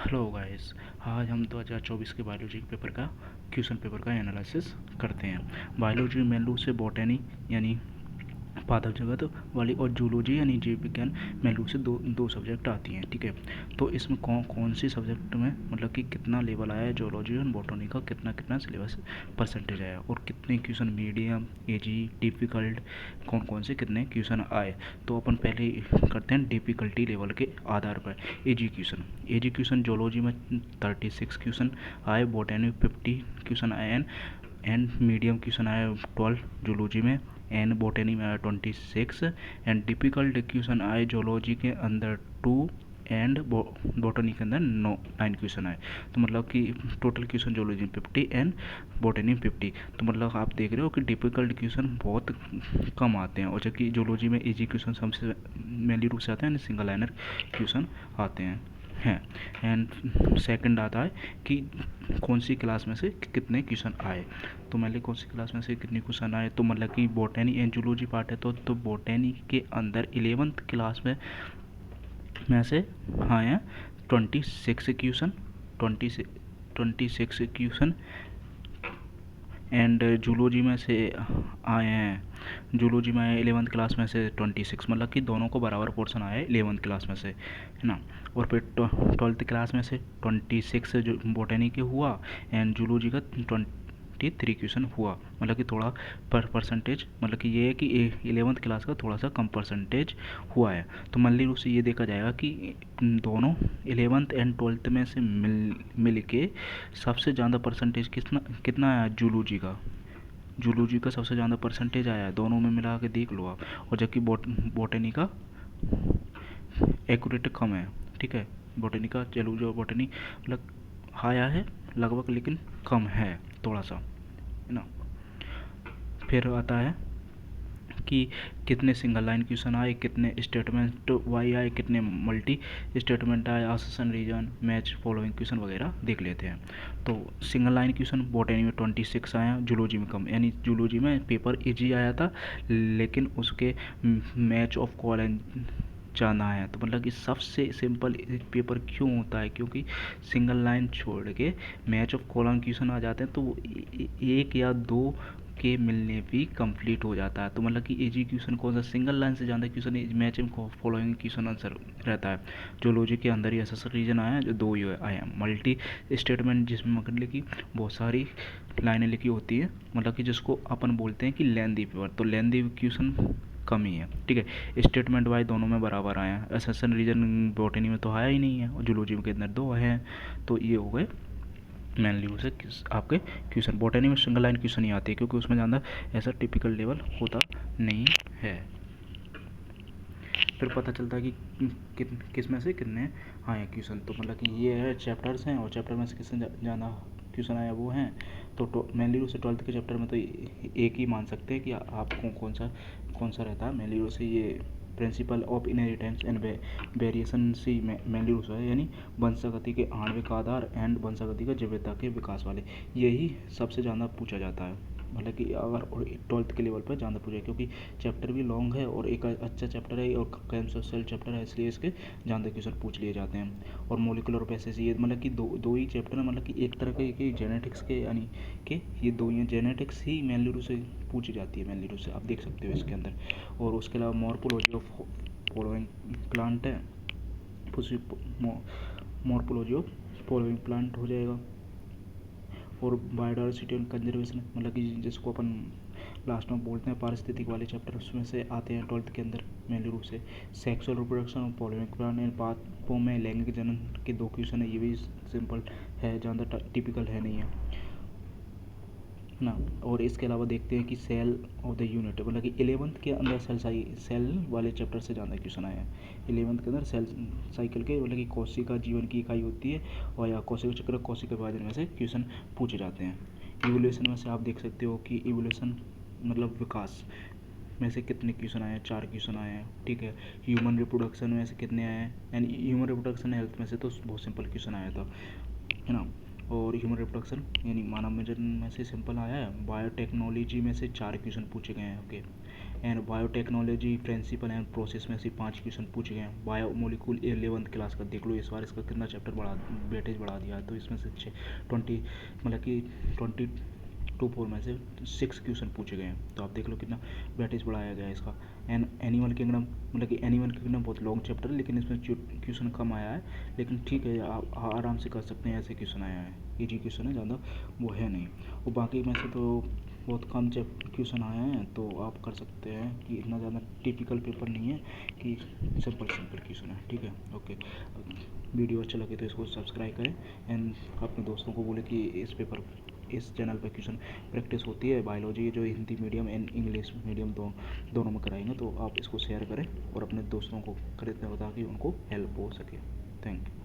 Hello guys. आज हम 2024 के बायोलॉजी के पेपर का क्वेश्चन पेपर का एनालिसिस करते हैं। बायोलॉजी मेन रूप से बॉटनी यानी पादप जगत वाली और जूलॉजी यानी जीव विज्ञान मेन रूप से दो दो सब्जेक्ट आती हैं। ठीक है, तो इसमें कौन कौन सी सब्जेक्ट में मतलब कि कितना लेवल आया है जूलॉजी और बॉटनी का, कितना कितना सिलेबस परसेंटेज आया और कितने क्वेश्चन मीडियम एजी डिफ़िकल्ट कौन कौन से कितने क्वेश्चन आए। तो अपन पहले करते हैं डिफ़िकल्टी लेवल के आधार पर। एजी क्वेश्चन जूलॉजी में 36 क्वेश्चन आए, बॉटनी में 50 क्वेश्चन आए एंड मीडियम क्वेश्चन आए 12 जूलॉजी में, एंड बॉटनी में आया 26, एंड डिफिकल्ट क्वेश्चन आए जूलॉजी के अंदर 2 एंड बॉटनी के अंदर 9 क्वेश्चन आए। तो मतलब कि टोटल क्वेश्चन जूलॉजी में 50 एंड बॉटनी में 50। तो मतलब आप देख रहे हो कि डिफिकल्ट क्वेश्चन बहुत कम आते हैं, और जबकि जूलॉजी में इजी क्वेश्चन सबसे मेनली रूप से आते हैं, सिंगल लाइनर क्वेश्चन आते हैं। एंड सेकंड आता है कि कौन सी क्लास में से कितने क्वेश्चन आए। तो मान ली कौन सी क्लास में से कितने क्वेश्चन आए, तो मतलब कि बॉटनी एंड जूलॉजी पार्ट है तो बॉटनी के अंदर 11th क्लास में से आए हैं 26 क्वेश्चन, 26 क्वेश्चन, एंड जूलॉजी में से आए हैं, जूलॉजी में आए 11th क्लास में से 26, मतलब कि दोनों को बराबर पोर्शन आया है 11th क्लास में से, है ना। और फिर 12th क्लास में से 26 जो बॉटनी के हुआ एंड जूलॉजी का 23 क्वेश्चन हुआ, मतलब कि थोड़ा परसेंटेज, मतलब कि ये है कि 11th क्लास का थोड़ा सा कम परसेंटेज हुआ है। तो मल्ली रूप से ये देखा जाएगा कि दोनों 11th एंड 12th में से मिल के सबसे ज़्यादा परसेंटेज कितना कितना आया जूलॉजी का। जूलॉजी का सबसे ज़्यादा परसेंटेज आया है, दोनों में मिला के देख लो आप। और जबकि बॉटनी का एक्यूरेट कम है। ठीक है, बॉटनी का चलो जो बॉटनी मतलब आया है लगभग, लेकिन कम है थोड़ा सा, है ना। फिर आता है कि कितने सिंगल लाइन क्वेश्चन आए, कितने स्टेटमेंट वाई आए, कितने मल्टी स्टेटमेंट आए, आसेशन रीजन मैच फॉलोइंग क्वेश्चन वगैरह देख लेते हैं। तो सिंगल लाइन क्वेश्चन बॉटनी में 26 आया, जूलॉजी में कम, यानी जूलॉजी में पेपर इजी आया था लेकिन उसके मैच ऑफ कॉल ज़्यादा आया। तो मतलब कि सबसे सिंपल पेपर क्यों होता है, क्योंकि सिंगल लाइन छोड़ के मैच ऑफ कॉलम क्वेश्चन आ जाते हैं, तो वो एक या दो के मिलने भी कंप्लीट हो जाता है। तो मतलब कि इजी क्वेश्चन कौन सा, सिंगल लाइन से ज़्यादा क्वेश्चन मैच में फॉलोइंग क्वेश्चन आंसर रहता है। जूलॉजी के अंदर ही ऐसा रीजन आया है जो दो ही आए हैं। मल्टी स्टेटमेंट जिसमें मतलब लिखी बहुत सारी लाइनें लिखी होती है, मतलब कि जिसको अपन बोलते हैं कि लेंदी पेपर, तो लेंदी क्वेश्चन कम ही है। ठीक है, स्टेटमेंट वाइज दोनों में बराबर आए हैं। एसेशन रीजन बॉटनी में तो आया ही नहीं है और जूलॉजी के अंदर दो हैं। तो ये हो गए मेनली रूप से आपके क्वेश्चन। बॉटनी में सिंगल लाइन क्वेश्चन ही आते हैं क्योंकि उसमें ज़्यादा ऐसा टिपिकल लेवल होता नहीं है। फिर पता चलता है कि किस में से कितने आए क्वेश्चन। तो मतलब कि ये है चैप्टर्स हैं और चैप्टर में से किससे ज़्यादा क्वेश्चन आया वो हैं। तो मेनली रूप से 12th के चैप्टर में तो एक ही मान सकते हैं कि आपको कौन सा रहता है। मेनली रूप से ये principle of inheritance and variation सी मेनली रूप से है, यानी वंशागति के आणविक आधार एंड वंशागति का जैविकता के विकास वाले, यही सबसे ज़्यादा पूछा जाता है। मतलब कि अगर 12th के लेवल पर ज़्यादा पूछा है क्योंकि चैप्टर भी लॉन्ग है और एक अच्छा चैप्टर है और कैंसर सेल चैप्टर है, इसलिए इसके ज़्यादा क्वेश्चन पूछ लिए जाते हैं। और मोलिकुलर पैसेज ये मतलब कि दो ही चैप्टर है, मतलब कि एक तरह के जेनेटिक्स के, यानी कि ये दो ही जेनेटिक्स ही मेनली रूप से पूछी जाती है। मेनली रूप से आप देख सकते हो इसके अंदर। और उसके अलावा मॉर्फोलॉजी ऑफ फॉलोइंग प्लांट है, मॉर्फोलॉजी ऑफ फॉलोइंग प्लांट हो जाएगा। और बायोडाइवर्सिटी एंड कंजर्वेशन, मतलब कि जिसको अपन लास्ट में बोलते हैं पारिस्थितिक वाले चैप्टर, उसमें से आते हैं 12th के अंदर मेनली रूप से। सेक्सुअल रिप्रोडक्शन और फॉलोइंग प्लान एंड पाथों में लैंगिक जनन के दो क्वेश्चन है, ये भी सिंपल है, ज़्यादा टिपिकल है नहीं है ना। और इसके अलावा देखते हैं कि सेल ऑफ द यूनिट, मतलब कि 11th के अंदर सेल वाले चैप्टर से ज़्यादा क्वेश्चन आया है। 11th के अंदर सेल साइकिल के, मतलब कि कोशिका जीवन की इकाई होती है और या कोशिका चक्र कोशिका विभाजन में से क्वेश्चन पूछे जाते हैं। इवोल्यूशन में से आप देख सकते हो कि इवोल्यूशन मतलब विकास में से कितने क्वेश्चन आए हैं, 4 क्वेश्चन आए हैं। ठीक है, ह्यूमन रिप्रोडक्शन में से कितने आए हैं, यानी ह्यूमन रिप्रोडक्शन हेल्थ में से तो बहुत सिंपल क्वेश्चन आया था, है ना। और ह्यूमन रिप्रोडक्शन यानी मानव में जन्म में से सिंपल आया है। बायोटेक्नोलॉजी में से 4 क्वेश्चन पूछे गए हैं। Okay, and biotechnology principle and process में से 5 क्वेश्चन पूछे गए हैं। बायोमोलिकुल 11th क्लास का देख लो, इस बार इसका कितना चैप्टर बढ़ा, वेटेज बढ़ा दिया है, तो इसमें से 20 मतलब कि 22 में से 6 क्वेश्चन पूछे गए हैं, तो आप देख लो कितना वेटेज बढ़ाया गया है इसका। एंड एनिमल किंगडम, मतलब कि एनिमल किंगडम बहुत लॉन्ग चैप्टर है, लेकिन इसमें क्वेश्चन कम आया है, लेकिन ठीक है, आप आराम से कर सकते हैं, ऐसे क्वेश्चन आया है, इजी क्वेश्चन है, ज़्यादा वो है नहीं। और बाकी में से तो बहुत कम क्वेश्चन आए हैं, तो आप कर सकते हैं कि इतना ज़्यादा टिपिकल पेपर नहीं है, कि सिंपल सिंपल क्वेश्चन है, ठीक है। ओके, वीडियो अच्छा लगे तो इसको सब्सक्राइब करें, एंड अपने दोस्तों को बोले कि इस चैनल पर क्वेश्चन प्रैक्टिस होती है बायोलॉजी, जो Hindi medium and English medium दोनों में कराएंगे, तो आप इसको शेयर करें और अपने दोस्तों को करें ताकि उनको हेल्प हो सके। Thank you.